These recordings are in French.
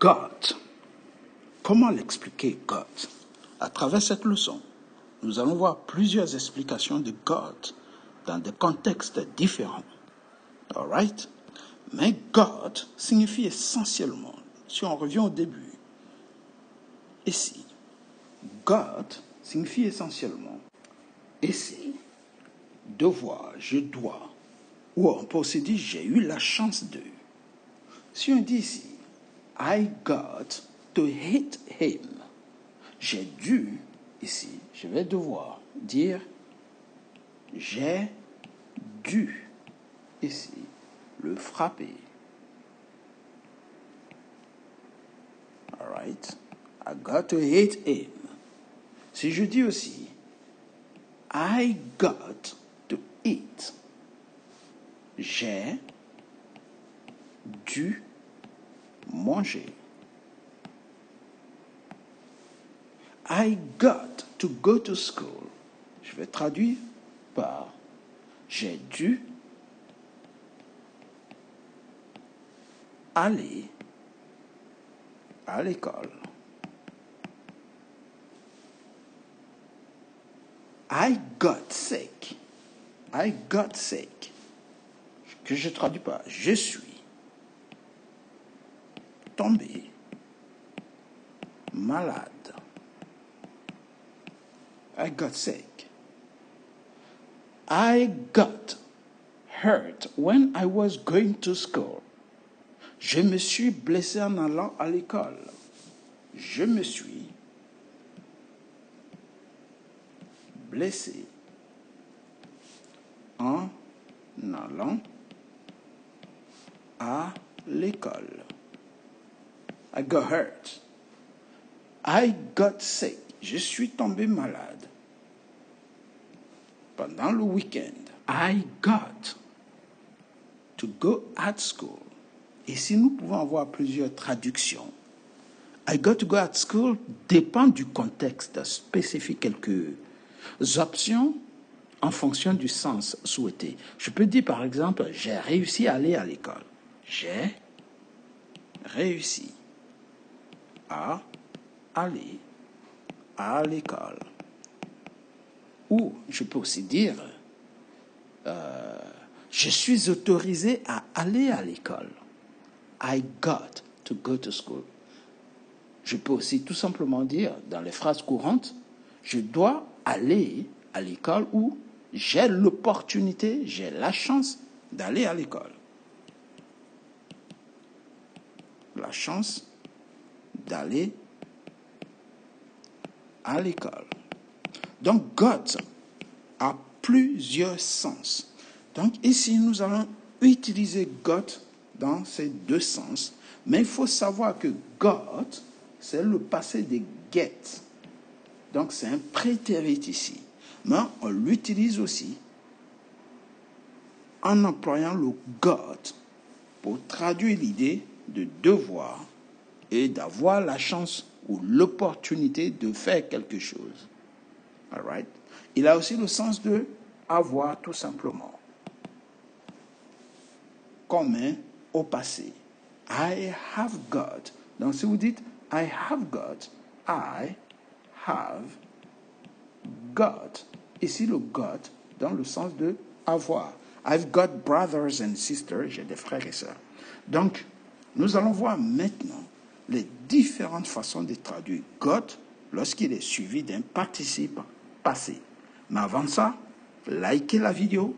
got. Comment l'expliquer, got? À travers cette leçon, nous allons voir plusieurs explications de got dans des contextes différents. All right? Mais got signifie essentiellement, si on revient au début, ici, got signifie essentiellement, ici, devoir, je dois, ou on peut aussi dire j'ai eu la chance de. Si on dit ici, I got to hit him, j'ai dû, ici, je vais devoir dire j'ai dû, ici, le frapper. All right? I got to hit him. Si je dis aussi, I got to eat, j'ai dû manger. I got to go to school. Je vais traduire par j'ai dû aller à l'école. I got sick. I got sick. Que je traduis pas. Je suis tombé malade. I got sick. I got hurt when I was going to school. Je me suis blessé en allant à l'école. Je me suis blessé en allant à l'école. I got hurt. I got sick. Je suis tombé malade. Pendant le week-end, I got to go at school. Et si nous pouvons avoir plusieurs traductions, I got to go at school dépend du contexte spécifique, quelques options en fonction du sens souhaité. Je peux dire par exemple, j'ai réussi à aller à l'école. J'ai réussi à aller à l'école. Ou je peux aussi dire, je suis autorisé à aller à l'école. I got to go to school. Je peux aussi tout simplement dire, dans les phrases courantes, je dois aller à l'école ou j'ai l'opportunité, j'ai la chance d'aller à l'école. La chance d'aller à l'école. Donc, got a plusieurs sens. Donc, ici, nous allons utiliser got dans ces deux sens. Mais il faut savoir que got, c'est le passé de get. Donc, c'est un prétérit ici. Mais on l'utilise aussi en employant le got pour traduire l'idée de devoir et d'avoir la chance ou l'opportunité de faire quelque chose. All right? Il a aussi le sens de avoir tout simplement. Comme au passé. I have got. Donc si vous dites I have got, I have got. Ici le got dans le sens de avoir. I've got brothers and sisters. J'ai des frères et sœurs. Donc nous allons voir maintenant les différentes façons de traduire got lorsqu'il est suivi d'un participe passé. Mais avant ça, likez la vidéo,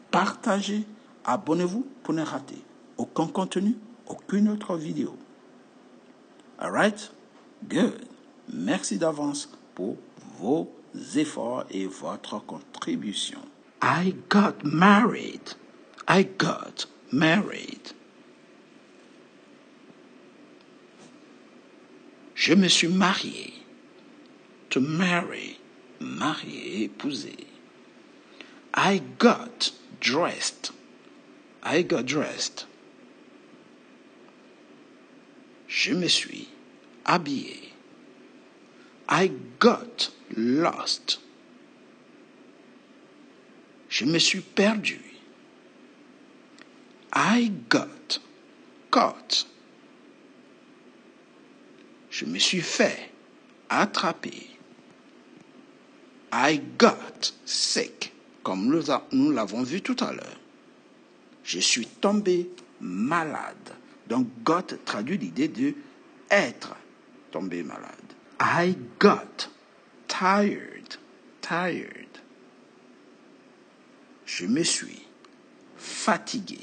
partagez, abonnez-vous pour ne rater aucun contenu, aucune autre vidéo. All right? Good. Merci d'avance pour vos efforts et votre contribution. I got married. I got married. Je me suis marié. To marry. Marié, épousé. I got dressed. I got dressed. Je me suis habillé. I got lost. Je me suis perdu. I got caught. Je me suis fait attraper. I got sick, comme nous l'avons vu tout à l'heure. Je suis tombé malade. Donc, got traduit l'idée de être tombé malade. I got tired. Je me suis fatigué.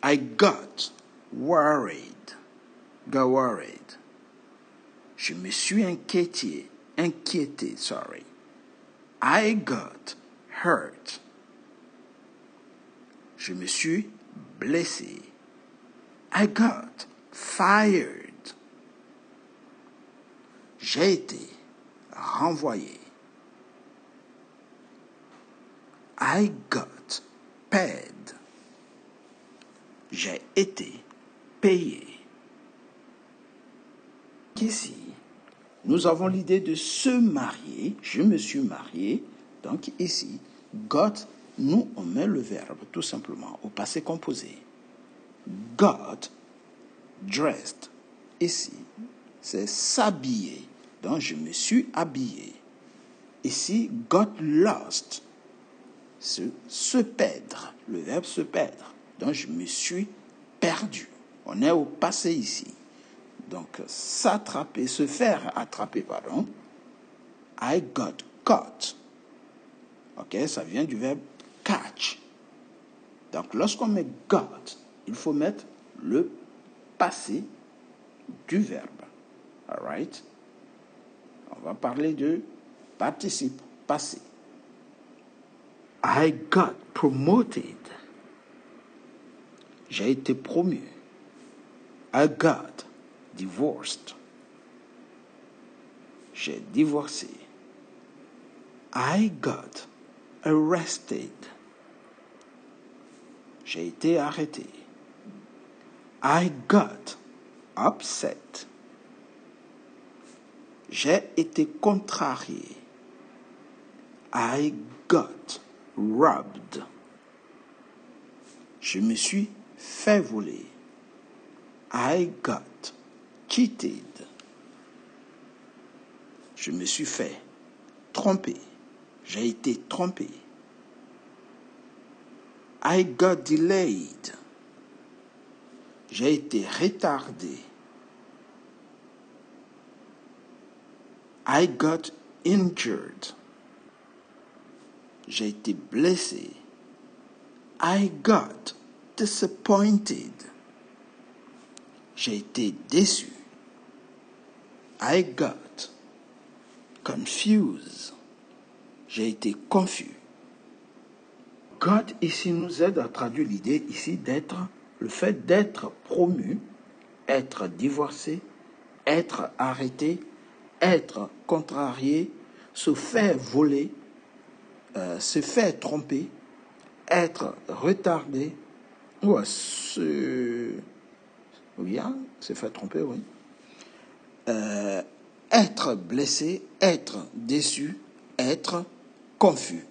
I got worried. Je me suis inquiété. I got hurt. Je me suis blessé. I got fired. J'ai été renvoyé. I got paid. J'ai été payé. Ici, nous avons l'idée de se marier. Je me suis marié. Donc ici, got, nous, on met le verbe tout simplement au passé composé. Got dressed. Ici, c'est s'habiller. Donc, je me suis habillé. Ici, got lost. Se perdre. Le verbe se perdre. Donc, je me suis perdu. On est au passé ici. Donc, s'attraper, se faire attraper, pardon. I got caught. Ok, ça vient du verbe catch. Donc, lorsqu'on met got, il faut mettre le passé du verbe. All right? On va parler de participe passé. I got promoted. J'ai été promu. I got divorced. J'ai divorcé. I got arrested. J'ai été arrêté. I got upset. J'ai été contrarié. I got robbed. Je me suis fait voler. I got cheated. Je me suis fait tromper. J'ai été trompé. I got delayed. J'ai été retardé. I got injured. J'ai été blessé. I got disappointed. J'ai été déçu. I got confused. J'ai été confus. God ici nous aide à traduire l'idée ici d'être, le fait d'être promu, être divorcé, être arrêté, être contrarié, se faire voler, se faire tromper, être retardé, ou se faire tromper, oui. Être blessé, être déçu, être confus.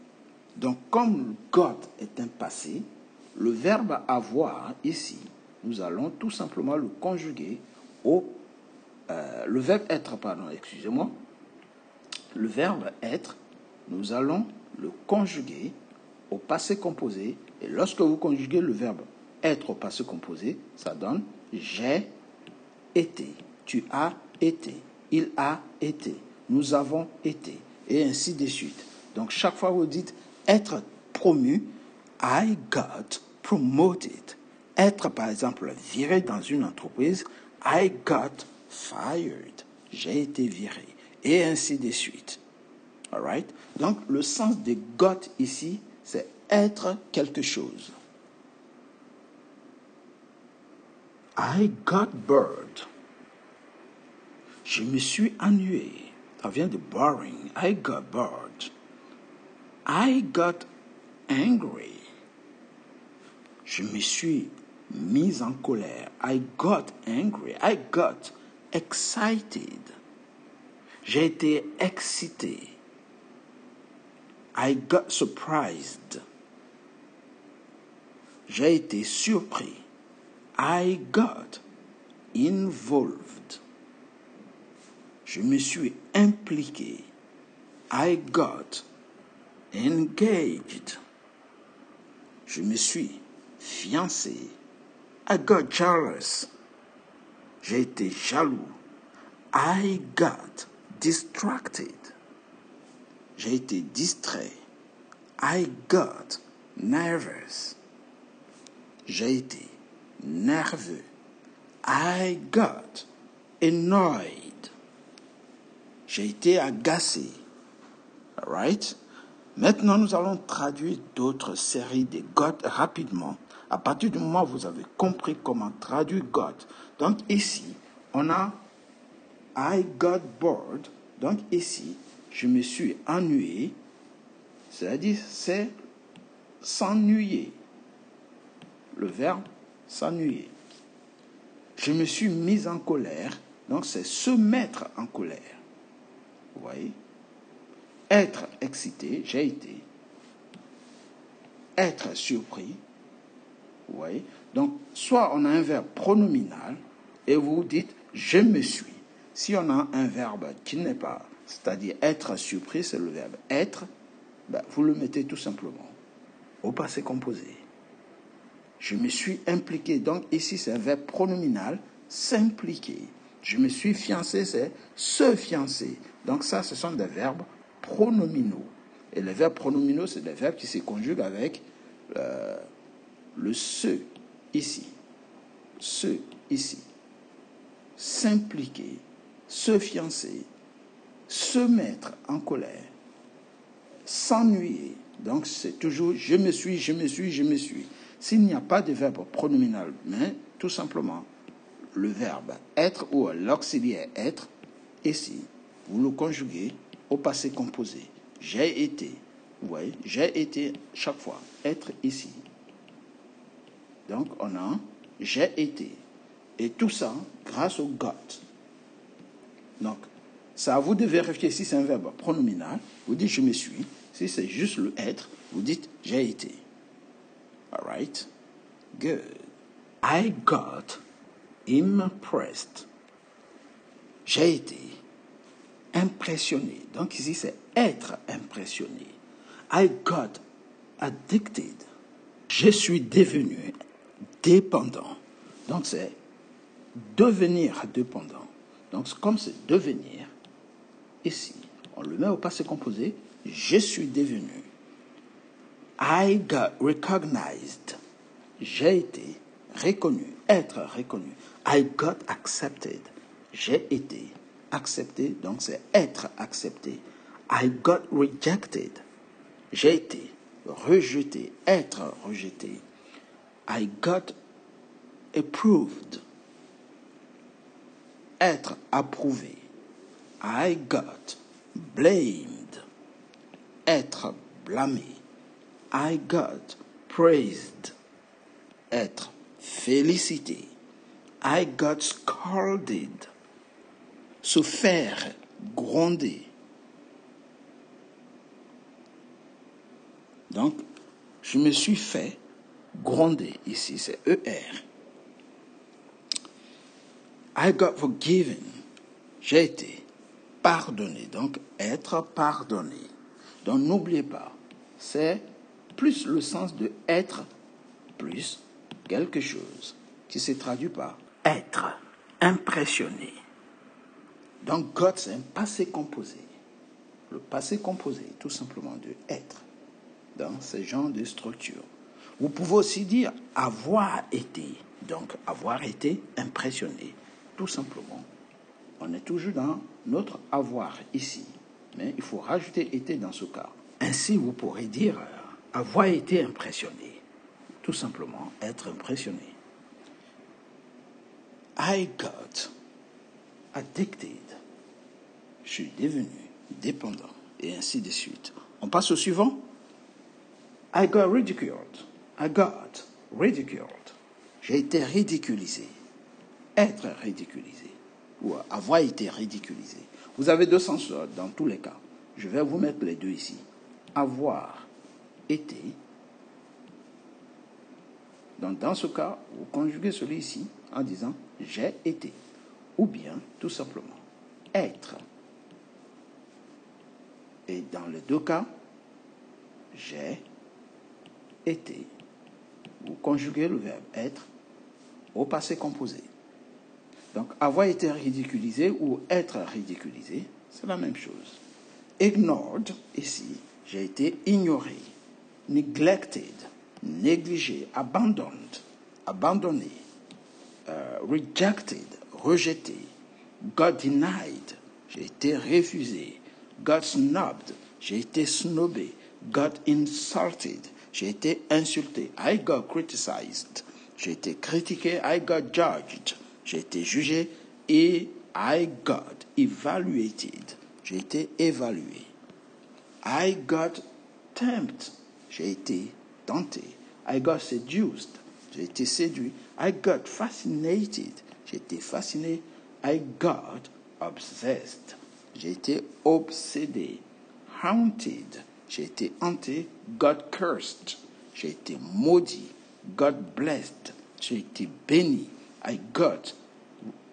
Donc, comme God est un passé, le verbe avoir ici, nous allons tout simplement le conjuguer au le verbe être, pardon, excusez-moi. Le verbe être, nous allons le conjuguer au passé composé. Et lorsque vous conjuguez le verbe être au passé composé, ça donne j'ai été, tu as été, il a été, nous avons été, et ainsi de suite. Donc, chaque fois que vous dites être promu, I got promoted. Être, par exemple, viré dans une entreprise, I got fired. J'ai été viré. Et ainsi de suite. All right? Donc, le sens de got ici, c'est être quelque chose. I got bored. Je me suis ennuyé. Ça vient de boring. I got bored. I got angry. Je me suis mis en colère. I got angry. I got excited. J'ai été excité. I got surprised. J'ai été surpris. I got involved. Je me suis impliqué. I got engaged. Je me suis fiancé. I got jealous. J'ai été jaloux. I got distracted. J'ai été distrait. I got nervous. J'ai été nerveux. I got annoyed. J'ai été agacé. All right? Maintenant, nous allons traduire d'autres séries de got rapidement. À partir du moment où vous avez compris comment traduire got. Donc ici, on a I got bored. Donc ici, je me suis ennuyé. C'est-à-dire, c'est s'ennuyer. Le verbe s'ennuyer. Je me suis mis en colère. Donc c'est se mettre en colère. Vous voyez? Être excité, j'ai été. Être surpris. Vous voyez? Donc, soit on a un verbe pronominal et vous dites « je me suis ». Si on a un verbe qui n'est pas, c'est-à-dire être surpris, c'est le verbe être, ben, vous le mettez tout simplement au passé composé. Je me suis impliqué. Donc, ici, c'est un verbe pronominal, s'impliquer. Je me suis fiancé, c'est se fiancer. Donc, ça, ce sont des verbes pronominaux. Et les verbes pronominaux, c'est des verbes qui se conjuguent avec le se ici. Se ici. S'impliquer, se fiancer, se mettre en colère, s'ennuyer. Donc, c'est toujours je me suis, je me suis, je me suis. S'il n'y a pas de verbe pronominal, mais tout simplement le verbe être ou l'auxiliaire être, ici, vous le conjuguez au passé composé. J'ai été. Vous voyez, j'ai été chaque fois. Être ici. Donc, on a j'ai été. Et tout ça grâce au got. Donc, ça à vous de vérifier si c'est un verbe pronominal. Vous dites je me suis. Si c'est juste le être, vous dites j'ai été. All right? Good. I got impressed. J'ai été impressionné. Donc ici, c'est être impressionné. I got addicted. Je suis devenu dépendant. Donc c'est devenir dépendant. Donc comme c'est devenir, ici, on le met au passé composé. Je suis devenu. I got recognized. J'ai été reconnu, être reconnu. I got accepted. J'ai été accepté, donc c'est être accepté. I got rejected. J'ai été rejeté, être rejeté. I got approved. Être approuvé. I got blamed. Être blâmé. I got praised. Être félicité. I got scolded. Se faire gronder. Donc, je me suis fait gronder. Ici, c'est ER. I got forgiven. J'ai été pardonné. Donc, être pardonné. Donc, n'oubliez pas, c'est plus le sens de être plus quelque chose qui se traduit par être impressionné. Donc, got, c'est un passé composé. Le passé composé, tout simplement, de être dans ce genre de structure. Vous pouvez aussi dire avoir été. Donc, avoir été impressionné. Tout simplement. On est toujours dans notre avoir ici. Mais il faut rajouter été dans ce cas. Ainsi, vous pourrez dire avoir été impressionné. Tout simplement, être impressionné. I got addicted. Je suis devenu dépendant. Et ainsi de suite. On passe au suivant. I got ridiculed. I got ridiculed. J'ai été ridiculisé. Être ridiculisé. Ou avoir été ridiculisé. Vous avez deux sens dans tous les cas. Je vais vous mettre les deux ici. Avoir été. Donc, dans ce cas, vous conjuguez celui-ci en disant « j'ai été » ou bien, tout simplement, être. Et dans les deux cas, j'ai été. Vous conjuguez le verbe être au passé composé. Donc, avoir été ridiculisé ou être ridiculisé, c'est la même chose. Ignored, ici, j'ai été ignoré. Neglected, négligé. Abandoned, abandonné. Rejected, rejeté. Got denied, j'ai été refusé. Got snubbed, j'ai été snobé. Got insulted, j'ai été insulté. I got criticized, j'ai été critiqué. I got judged, j'ai été jugé. Et I got evaluated, j'ai été évalué. I got tempted, j'ai été tenté. I got seduced, j'ai été séduit. I got fascinated, j'ai été fasciné. I got obsessed, j'ai été obsédé. Haunted, j'ai été hanté. Got cursed, j'ai été maudit. Got blessed, j'ai été béni. I got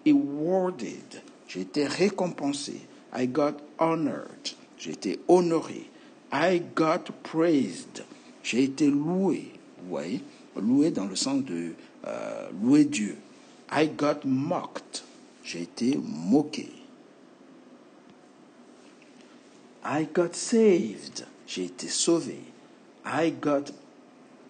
awarded, j'ai été récompensé. I got honored, j'ai été honoré. I got praised, j'ai été loué. Oui, loué dans le sens de louer Dieu. I got mocked, j'ai été moqué. I got saved, j'ai été sauvé. I got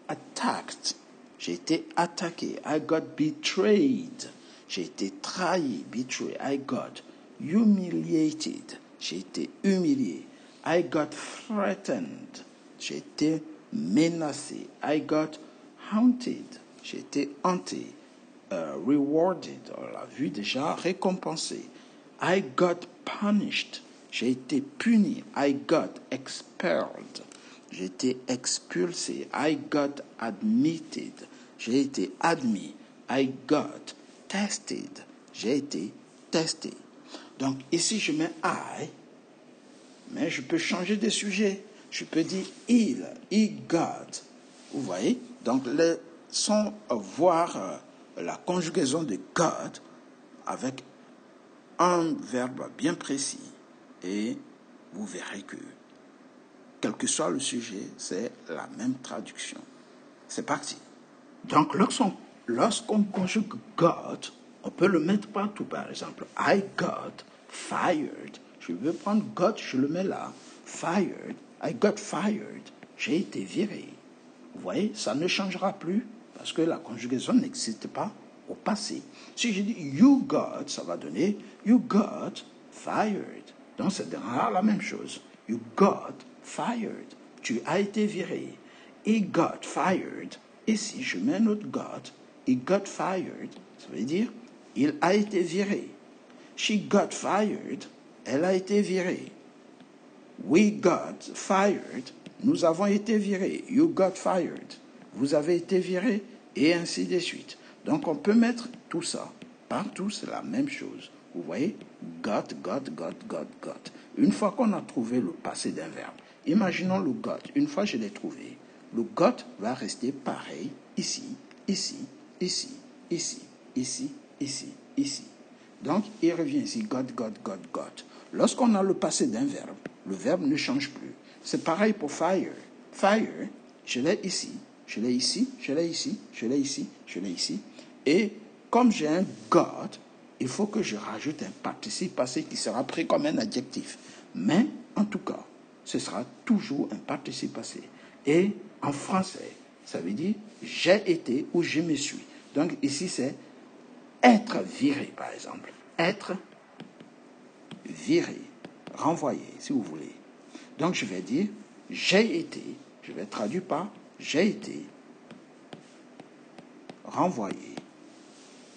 attacked, j'ai été attaqué. I got betrayed, j'ai été trahi, betray. I got humiliated, j'ai été humilié. I got threatened, j'ai été menacé. I got haunted, j'ai été hanté. Rewarded, on l'a vu déjà, récompensé. I got punished, j'ai été puni. I got expelled, j'ai été expulsé. I got admitted, j'ai été admis. I got tested, j'ai été testé. Donc ici je mets I, mais je peux changer de sujet. Je peux dire he got. Vous voyez? Donc sans voir la conjugaison de got avec un verbe bien précis. Et vous verrez que, quel que soit le sujet, c'est la même traduction. C'est parti. Donc, lorsqu'on conjugue got, on peut le mettre partout. Par exemple, I got fired. Je veux prendre got, je le mets là. Fired. I got fired. J'ai été viré. Vous voyez, ça ne changera plus parce que la conjugaison n'existe pas au passé. Si je dis you got, ça va donner you got fired. Donc, c'est la même chose. You got fired. Tu as été viré. He got fired. Et si je mets un autre got, he got fired, ça veut dire il a été viré. She got fired. Elle a été virée. We got fired. Nous avons été virés. You got fired. Vous avez été viré. Et ainsi de suite. Donc, on peut mettre tout ça. Partout, c'est la même chose. Vous voyez? Got. Une fois qu'on a trouvé le passé d'un verbe, imaginons le got. Une fois que je l'ai trouvé, le got va rester pareil ici, ici, ici, ici, ici, ici, ici. Donc, il revient ici, got. Lorsqu'on a le passé d'un verbe, le verbe ne change plus. C'est pareil pour fire. Fire, je l'ai ici, je l'ai ici, je l'ai ici, je l'ai ici, je l'ai ici. Et comme j'ai un got, il faut que je rajoute un participe passé qui sera pris comme un adjectif. Mais, en tout cas, ce sera toujours un participe passé. Et en français, ça veut dire j'ai été ou je me suis. Donc ici, c'est être viré, par exemple. Être viré, renvoyé, si vous voulez. Donc je vais dire j'ai été, je vais traduire par j'ai été renvoyé.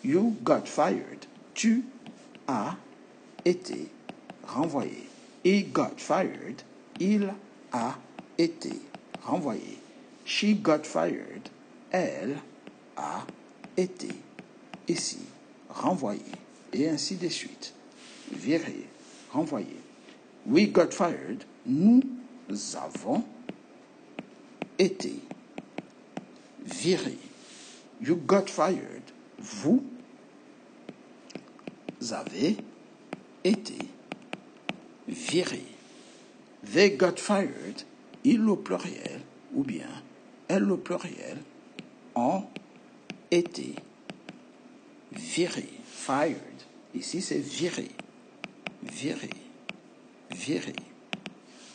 You got fired. Tu as été renvoyé. He got fired. Il a été renvoyé. She got fired. Elle a été ici renvoyée. Et ainsi de suite. Viré, renvoyé. We got fired. Nous avons été virés. You got fired. Vous avez été viré. They got fired, il au pluriel, ou bien elle au pluriel, ont été virés. Fired. Ici, c'est viré. Viré. Viré.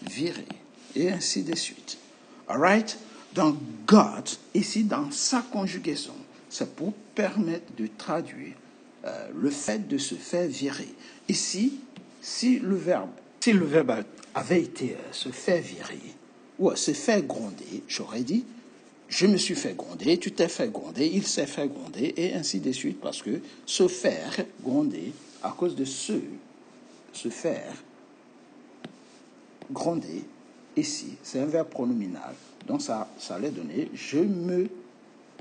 Viré. Et ainsi de suite. Alright? Donc, got, ici, dans sa conjugaison, c'est pour permettre de traduire le fait de se faire virer. Ici, si le verbe avait été se faire virer ou se faire gronder, j'aurais dit je me suis fait gronder, tu t'es fait gronder, il s'est fait gronder, et ainsi de suite, parce que se faire gronder, à cause de se faire gronder, ici, c'est un verbe pronominal. Donc ça allait donner je me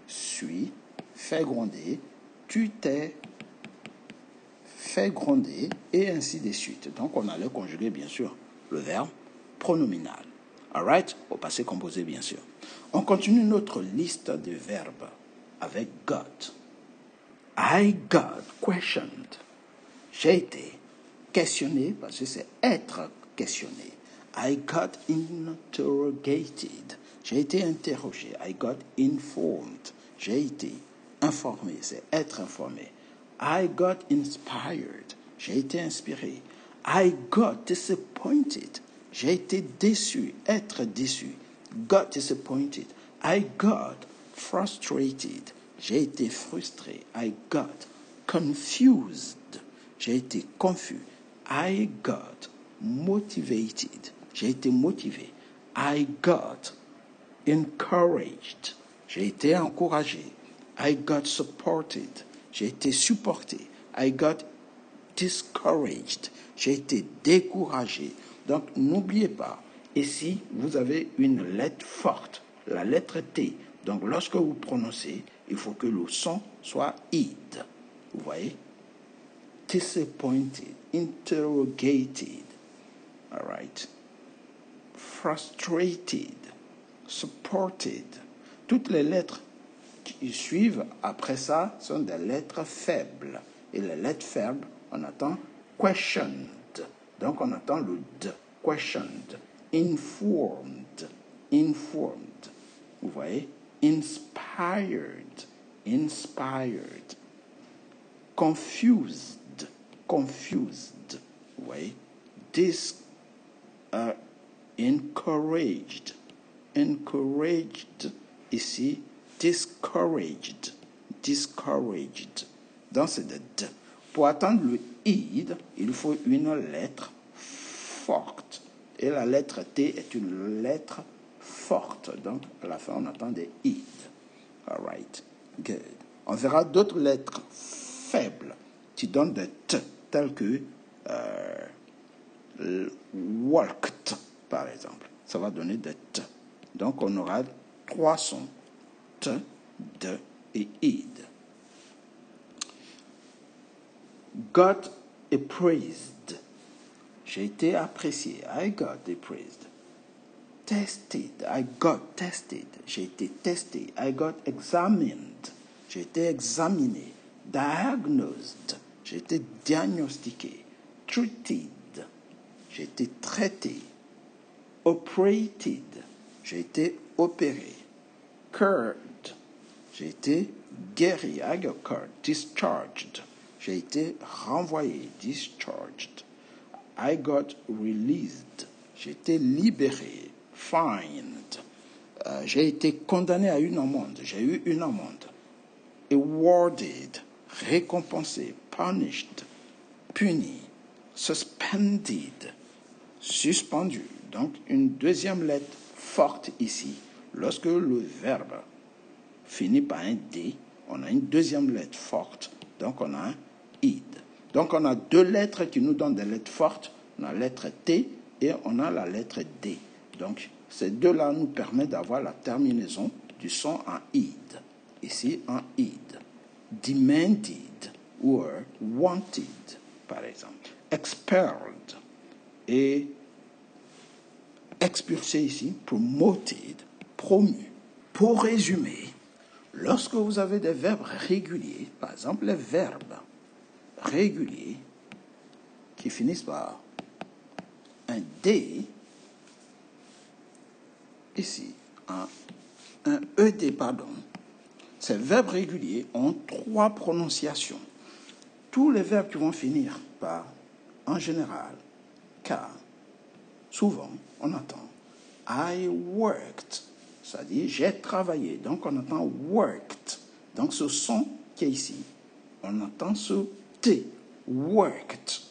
suis fait gronder, tu t'es fait gronder, et ainsi de suite. Donc on allait conjuguer, bien sûr, le verbe pronominal. Alright? Au passé composé, bien sûr. On continue notre liste de verbes avec got. I got questioned. J'ai été questionné, parce que c'est être questionné. I got interrogated. J'ai été interrogé. I got informed. J'ai été informé, c'est être informé. I got inspired. J'ai été inspiré. I got disappointed. J'ai été déçu, être déçu. Got disappointed. I got frustrated. J'ai été frustré. I got confused. J'ai été confus. I got motivated. J'ai été motivé. I got encouraged. J'ai été encouragé. I got supported. J'ai été supporté. I got discouraged. J'ai été découragé. Donc, n'oubliez pas, ici, vous avez une lettre forte, la lettre T. Donc, lorsque vous prononcez, il faut que le son soit id. Vous voyez? Disappointed, interrogated, all right? Frustrated, supported. Toutes les lettres qui suivent après ça sont des lettres faibles. Et les lettres faibles, on attend questioned. Donc on attend le D. Questioned. Informed. Informed. Vous voyez? Inspired. Inspired. Confused. Confused. Vous voyez? Encouraged. Encouraged. Ici, discouraged. Discouraged. Donc c'est de D. Pour attendre le id, il faut une lettre forte. Et la lettre T est une lettre forte. Donc, à la fin, on attend des id. All right. Good. On verra d'autres lettres faibles qui donnent des T, telles que walked, par exemple. Ça va donner des T. Donc, on aura 3 sons. T, D et id. Got appraised. J'ai été apprécié. I got appraised. Tested. I got tested. J'ai été testé. I got examined. J'ai été examiné. Diagnosed. J'ai été diagnostiqué. Treated. J'ai été traité. Operated. J'ai été opéré. Cured. J'ai été guéri. I got cured. Discharged. J'ai été renvoyé, discharged. I got released. J'ai été libéré, fined. J'ai été condamné à une amende. J'ai eu une amende. Awarded, récompensé, punished, puni, suspended, suspendu. Donc, une deuxième lettre forte ici. Lorsque le verbe finit par un D, on a une deuxième lettre forte. Donc, on a un id. Donc, on a 2 lettres qui nous donnent des lettres fortes. On a la lettre T et on a la lettre D. Donc, ces 2-là nous permettent d'avoir la terminaison du son en id. Ici, en id. Demanded ou wanted, par exemple. Expelled et expulsé ici. Promoted, promu. Pour résumer, lorsque vous avez des verbes réguliers, par exemple les verbes réguliers qui finissent par un D, ici, un ED, pardon, ces verbes réguliers ont 3 prononciations. Tous les verbes qui vont finir par, en général, car, souvent, on entend I worked, c'est-à-dire j'ai travaillé. Donc, on entend worked. Donc, ce son qui est ici, on entend ce T, worked.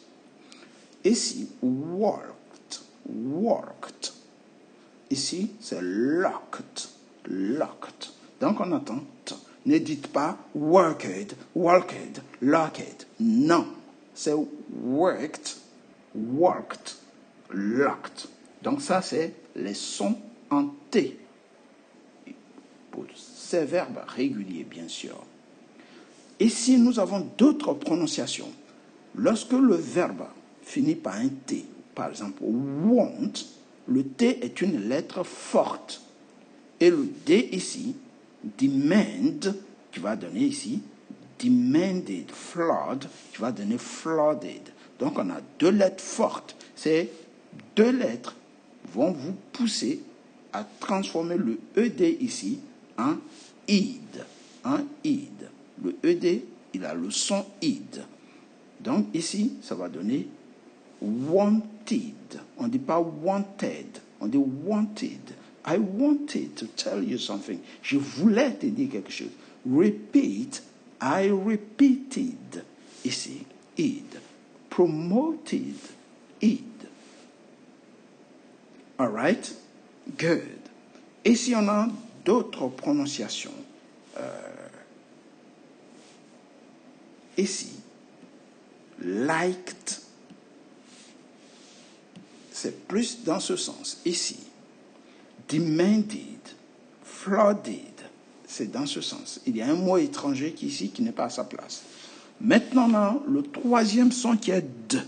Ici, worked, worked. Ici, c'est locked, locked. Donc, on entend T. Ne dites pas worked, walked, locked. Non, c'est worked, worked, locked. Donc, ça, c'est les sons en T. Pour ces verbes réguliers, bien sûr. Ici, nous avons d'autres prononciations. Lorsque le verbe finit par un T, par exemple, want, le T est une lettre forte. Et le D ici, demand, qui va donner ici, demanded, flood, qui va donner flooded. Donc, on a 2 lettres fortes. Ces 2 lettres vont vous pousser à transformer le ED ici en id. En id. Le ED, il a le son id. Donc, ici, ça va donner wanted. On ne dit pas wanted, on dit wanted. I wanted to tell you something. Je voulais te dire quelque chose. Repeat, I repeated. Ici, id. Promoted, id. All right? Good. Ici, on a d'autres prononciations. Ici, liked, c'est plus dans ce sens. Ici, demanded, flooded, c'est dans ce sens. Il y a un mot étranger ici qui n'est pas à sa place. Maintenant, on a le 3e son qui est d,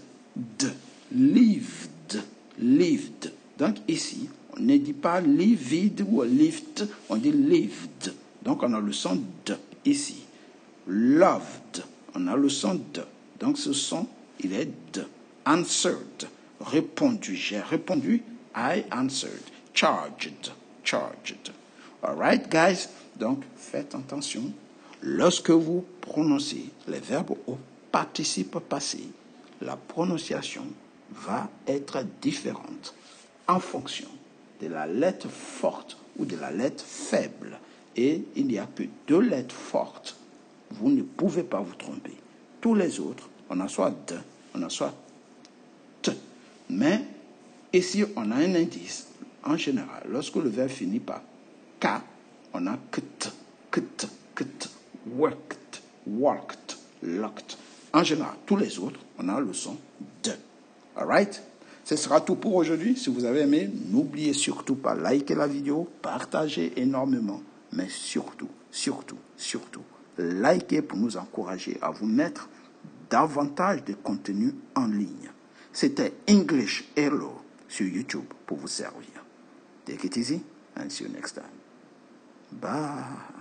lived, lived. Donc ici, on ne dit pas livid ou lift, on dit lived. Donc on a le son d ici. Loved, on a le son de. Donc ce son, il est de. Answered, répondu. J'ai répondu, I answered. Charged, charged. All right, guys? Donc, faites attention. Lorsque vous prononcez les verbes au participe passé, la prononciation va être différente en fonction de la lettre forte ou de la lettre faible. Et il n'y a que 2 lettres fortes. Vous ne pouvez pas vous tromper. Tous les autres, on a soit de, on a soit t. Mais ici, on a un indice. En général, lorsque le verbe finit par k, on a kt, worked, walked, locked. En général, tous les autres, on a le son de. All right? Ce sera tout pour aujourd'hui. Si vous avez aimé, n'oubliez surtout pas liker la vidéo, partagez énormément, mais surtout, likez pour nous encourager à vous mettre davantage de contenu en ligne. C'était English Hello sur YouTube pour vous servir. Take it easy and see you next time. Bye.